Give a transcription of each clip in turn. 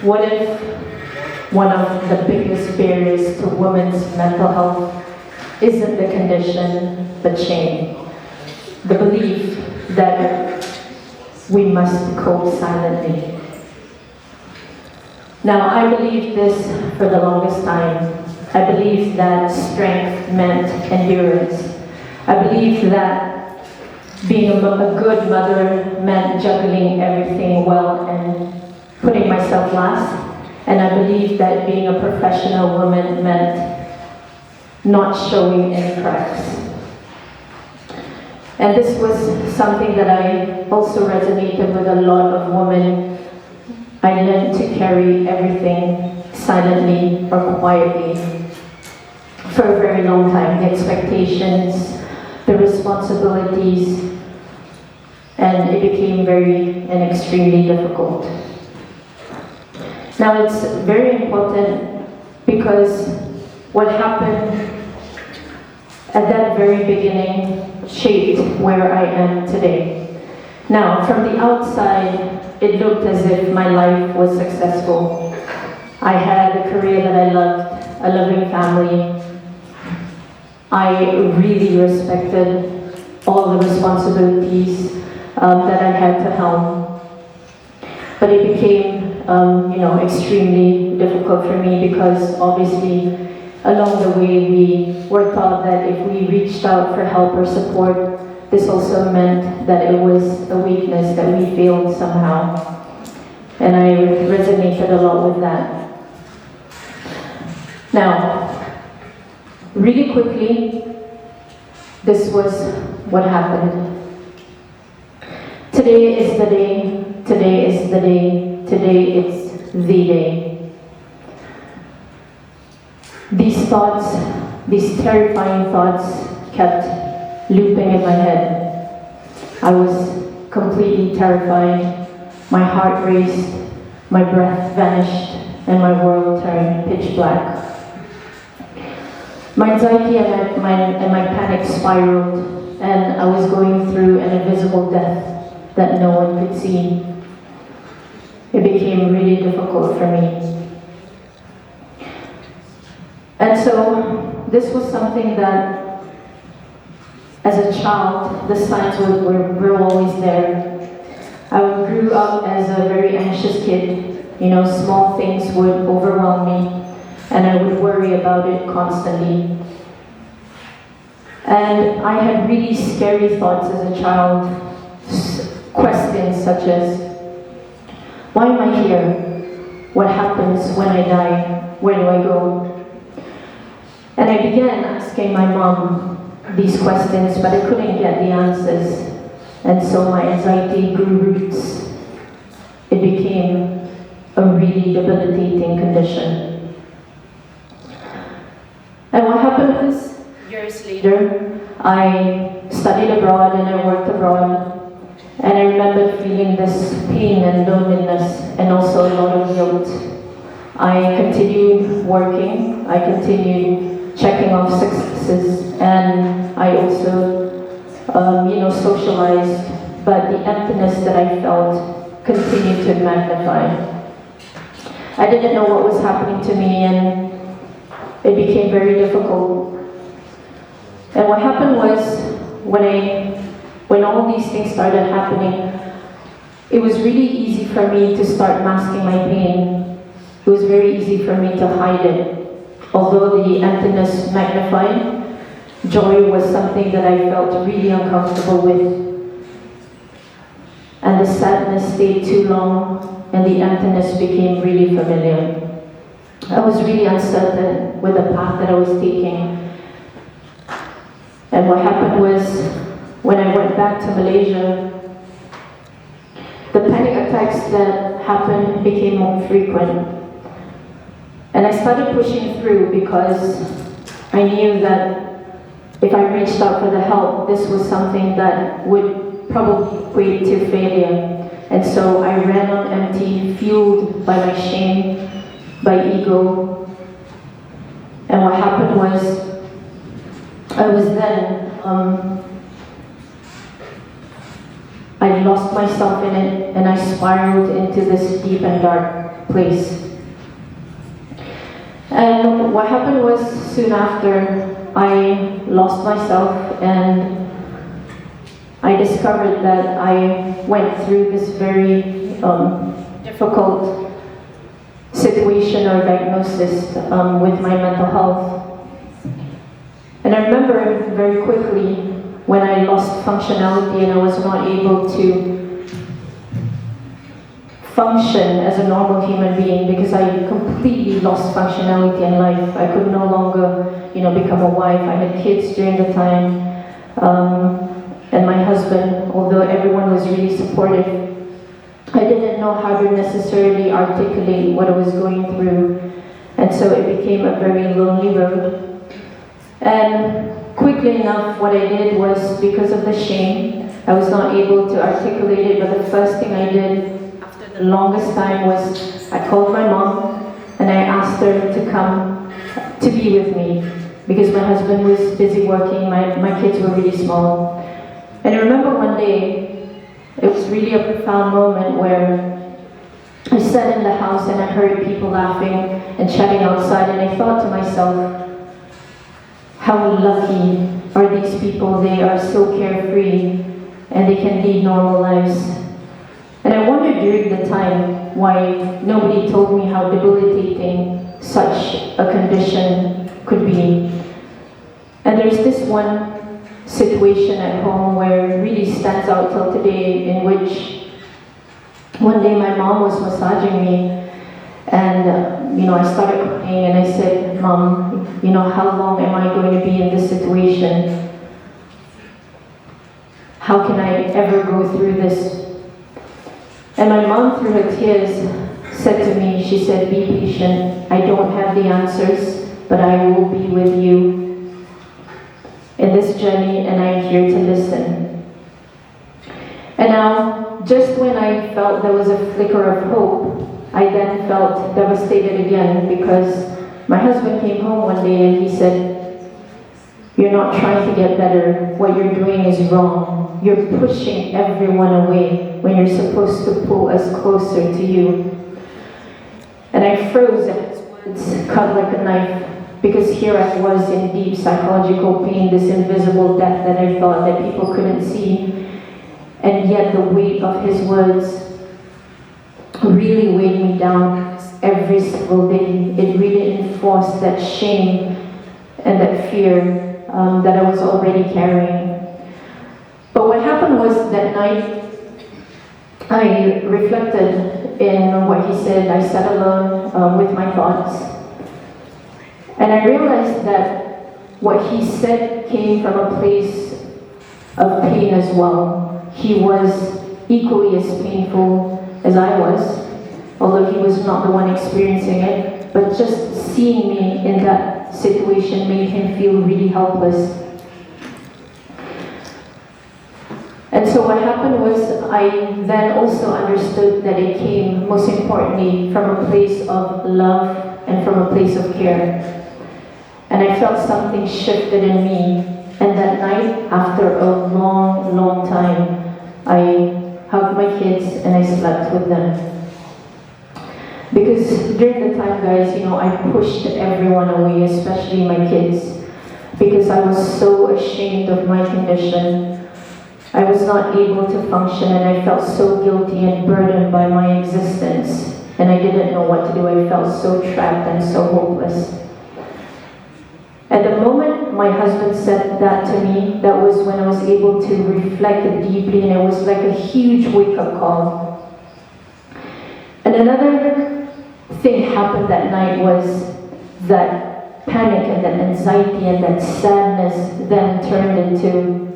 What if one of the biggest barriers to women's mental health isn't the condition, but shame? The belief that we must cope silently. Now, I believed this for the longest time. I believed that strength meant endurance. I believed that being a good mother meant juggling everything well and putting myself last. And I believed that being a professional woman meant not showing any cracks. And this was something that I also resonated with a lot of women. I learned to carry everything silently or quietly for a very long time. The expectations, the responsibilities, and it became very and extremely difficult. Now it's very important because what happened at that very beginning shaped where I am today. Now, from the outside, it looked as if my life was successful. I had a career that I loved, a loving family. I really respected all the responsibilities that I had to helm. But it became, extremely difficult for me because obviously along the way we were taught that if we reached out for help or support, this also meant that it was a weakness, that we failed somehow. And I resonated a lot with that. Now, really quickly, this was what happened. Today is the day, today is the day, today it's the day. These thoughts, these terrifying thoughts kept looping in my head. I was completely terrified. My heart raced, my breath vanished, and my world turned pitch black. My anxiety and my panic spiraled, and I was going through an invisible death that no one could see. It became really difficult for me. And so, this was something that, as a child, the signs were always there. I grew up as a very anxious kid. Small things would overwhelm me, and I would worry about it constantly. And I had really scary thoughts as a child. Questions such as, why am I here? What happens when I die? Where do I go? And I began asking my mom these questions, but I couldn't get the answers. And so my anxiety grew roots. It became a really debilitating condition. And what happened was, years later, I studied abroad and I worked abroad. And I remember feeling this pain and loneliness and also a lot of guilt. I continued working, I continued checking off successes, and I also, socialized, but the emptiness that I felt continued to magnify. I didn't know what was happening to me, and it became very difficult. And what happened was, when all these things started happening, it was really easy for me to start masking my pain. It was very easy for me to hide it. Although the emptiness magnified, joy was something that I felt really uncomfortable with. And the sadness stayed too long, and the emptiness became really familiar. I was really uncertain with the path that I was taking. And what happened was, when I went back to Malaysia, the panic attacks that happened became more frequent. And I started pushing through because I knew that if I reached out for the help, this was something that would probably equate to failure. And so I ran on empty, fueled by my shame, by ego. And what happened was, I was then, I lost myself in it, and I spiraled into this deep and dark place. And what happened was, soon after, I lost myself, and I discovered that I went through this very difficult situation or diagnosis with my mental health. And I remember very quickly when I lost functionality and I was not able to function as a normal human being because I completely lost functionality in life. I could no longer, become a wife. I had kids during the time, and my husband, although everyone was really supportive, I didn't know how to necessarily articulate what I was going through, and so it became a very lonely road. And quickly enough, what I did was, because of the shame, I was not able to articulate it, but the first thing I did after the longest time was I called my mom and I asked her to come to be with me because my husband was busy working, my kids were really small. And I remember one day, it was really a profound moment where I sat in the house and I heard people laughing and chatting outside, and I thought to myself, how lucky are these people? They are so carefree and they can lead normal lives. And I wondered during the time why nobody told me how debilitating such a condition could be. And there's this one situation at home where it really stands out till today, in which one day my mom was massaging me, and I started crying and I said, Mom, how long am I going to be in this situation? How can I ever go through this? And my mom, through her tears, said to me, she said, be patient. I don't have the answers, but I will be with you in this journey, and I'm here to listen. And now, just when I felt there was a flicker of hope, I then felt devastated again, because my husband came home one day and he said, you're not trying to get better. What you're doing is wrong. You're pushing everyone away when you're supposed to pull us closer to you. And I froze, and his words cut like a knife. Because here I was in deep psychological pain, this invisible death that I thought that people couldn't see. And yet the weight of his words really weighed me down every single day. It really enforced that shame and that fear that I was already carrying. But what happened was, that night, I reflected in what he said. I sat alone with my thoughts. And I realized that what he said came from a place of pain as well. He was equally as painful as I was, although he was not the one experiencing it. But just seeing me in that situation made him feel really helpless. And so what happened was, I then also understood that it came, most importantly, from a place of love and from a place of care. And I felt something shifted in me. And that night, after a long, long time, I hugged my kids and I slept with them. Because during the time, guys, I pushed everyone away, especially my kids, because I was so ashamed of my condition. I was not able to function, and I felt so guilty and burdened by my existence. And I didn't know what to do. I felt so trapped and so hopeless. At the moment my husband said that to me, that was when I was able to reflect deeply, and it was like a huge wake-up call. And another thing happened that night was that panic and that anxiety and that sadness then turned into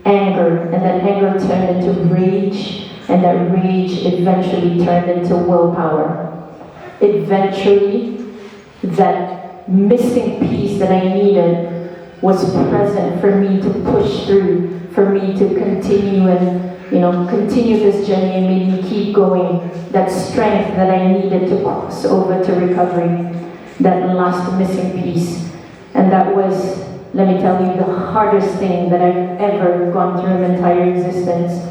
anger, and that anger turned into rage, and that rage eventually turned into willpower. Eventually, that missing piece that I needed was present for me to push through, for me to continue and continue this journey, and made me keep going. That strength that I needed to cross over to recovery, that last missing piece. And that was, let me tell you, the hardest thing that I've ever gone through in my entire existence.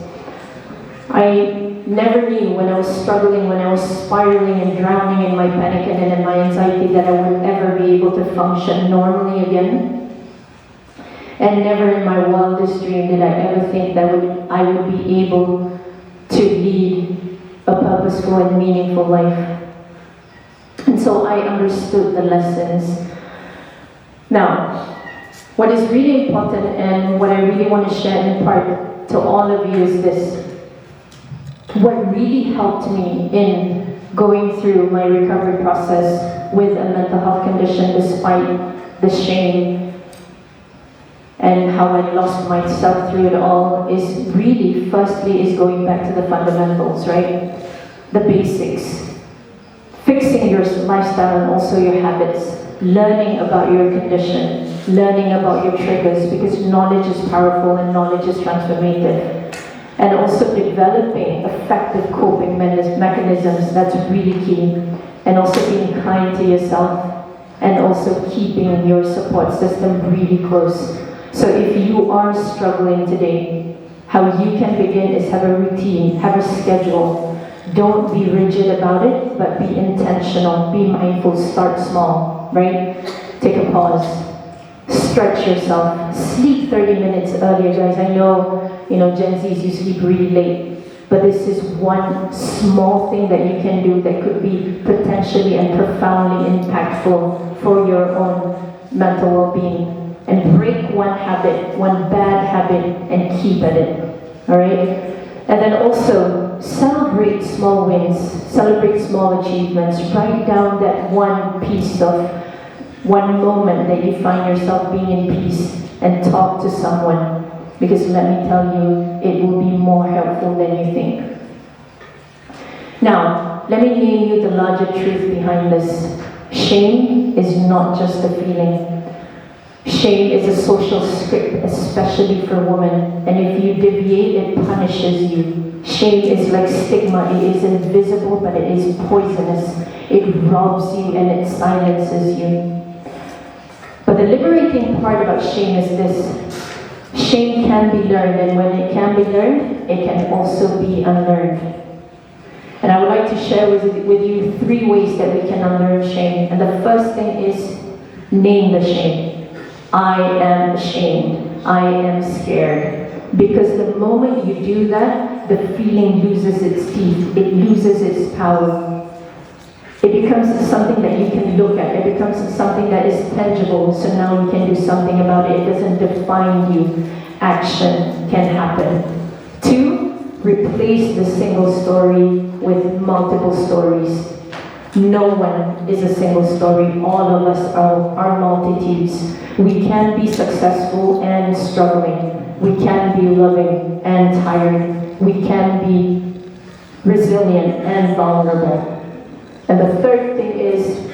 I never knew when I was struggling, when I was spiraling and drowning in my panic and in my anxiety, that I would ever be able to function normally again. And never in my wildest dream did I ever think that I would be able to lead a purposeful and meaningful life. And so I understood the lessons. Now, what is really important and what I really want to share in part to all of you is this. What really helped me in going through my recovery process with a mental health condition, despite the shame and how I lost myself through it all, is really, firstly, is going back to the fundamentals, right? The basics. Fixing your lifestyle and also your habits. Learning about your condition. Learning about your triggers, because knowledge is powerful and knowledge is transformative. And also developing effective coping mechanisms, that's really key. And also being kind to yourself, and also keeping your support system really close. So if you are struggling today, how you can begin is have a routine, have a schedule. Don't be rigid about it, but be intentional, be mindful, start small, right? Take a pause, stretch yourself, sleep 30 minutes earlier, guys. I know, Gen Zs, you sleep really late, but this is one small thing that you can do that could be potentially and profoundly impactful for your own mental well-being. And break one habit, one bad habit, and keep at it, all right? And then also, celebrate small wins, celebrate small achievements, write down that one piece of, one moment that you find yourself being in peace, and talk to someone, because let me tell you, it will be more helpful than you think. Now, let me name you the larger truth behind this. Shame is not just a feeling. Shame is a social script, especially for women, and if you deviate, it punishes you. Shame is like stigma. It is invisible, but it is poisonous. It robs you and it silences you. But the liberating part about shame is this. Shame can be learned, and when it can be learned, it can also be unlearned. And I would like to share with you 3 ways that we can unlearn shame. And the first thing is name the shame. I am ashamed. I am scared. Because the moment you do that, the feeling loses its teeth. It loses its power. It becomes something that you can look at. It becomes something that is tangible. So now you can do something about it. It doesn't define you. Action can happen. 2, replace the single story with multiple stories. No one is a single story. All of us are multitudes. We can be successful and struggling. We can be loving and tired. We can be resilient and vulnerable. And the third thing is,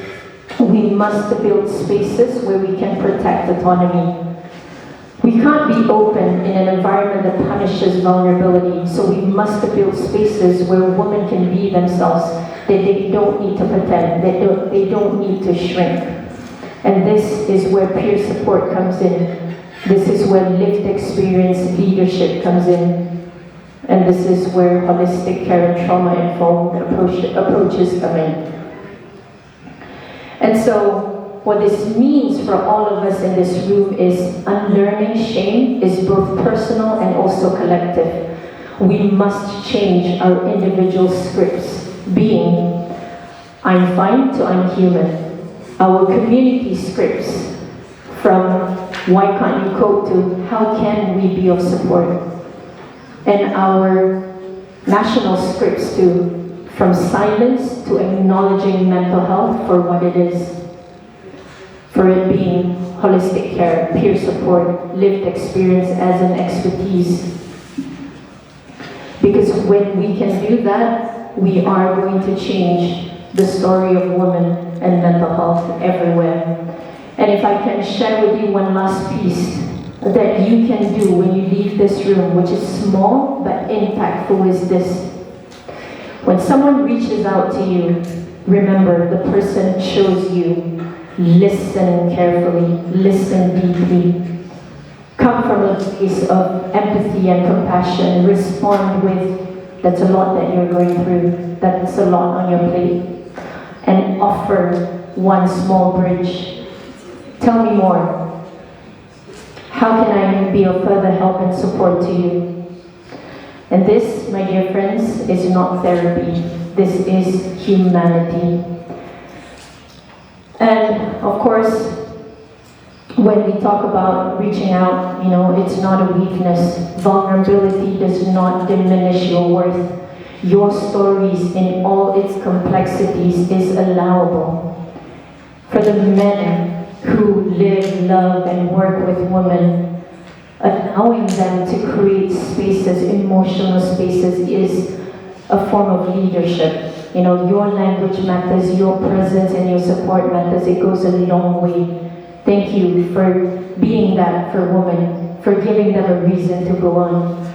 we must build spaces where we can protect autonomy. We can't be open in an environment that punishes vulnerability, so we must build spaces where women can be themselves, that they don't need to pretend, they don't need to shrink. And this is where peer support comes in. This is where lived experience leadership comes in. And this is where holistic care and trauma-informed approaches come in. And so, what this means for all of us in this room is unlearning shame is both personal and also collective. We must change our individual scripts, being I'm fine to I'm human. Our community scripts, from why can't you cope to how can we be of support. And our national scripts too, from silence to acknowledging mental health for what it is. For it being holistic care, peer support, lived experience as an expertise. Because when we can do that, we are going to change the story of women and mental health everywhere. And if I can share with you one last piece that you can do when you leave this room, which is small but impactful, is this. When someone reaches out to you, remember the person chose you. Listen carefully, listen deeply. Come from a place of empathy and compassion. Respond with That's a lot that you're going through. That's a lot on your plate. And offer one small bridge. Tell me more. How can I be of further help and support to you? And this, my dear friends, is not therapy. This is humanity. And of course, when we talk about reaching out, it's not a weakness. Vulnerability does not diminish your worth. Your stories in all its complexities is allowable. For the men who live, love, and work with women, allowing them to create spaces, emotional spaces, is a form of leadership. Your language matters, your presence and your support matters. It goes a long way. Thank you for being that for women, for giving them a reason to go on.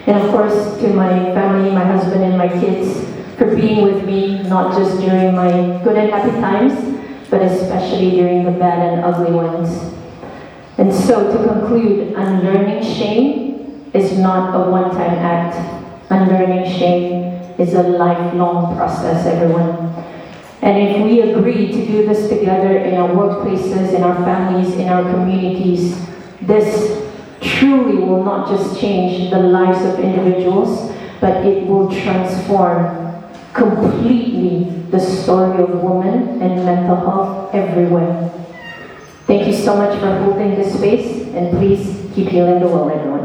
And of course, to my family, my husband and my kids, for being with me, not just during my good and happy times, but especially during the bad and ugly ones. And so, to conclude, unlearning shame is not a one-time act. Unlearning shame is a lifelong process, everyone. And if we agree to do this together in our workplaces, in our families, in our communities, this truly will not just change the lives of individuals, but it will transform completely the story of women and mental health everywhere. Thank you so much for holding this space, and please keep healing the world, everyone.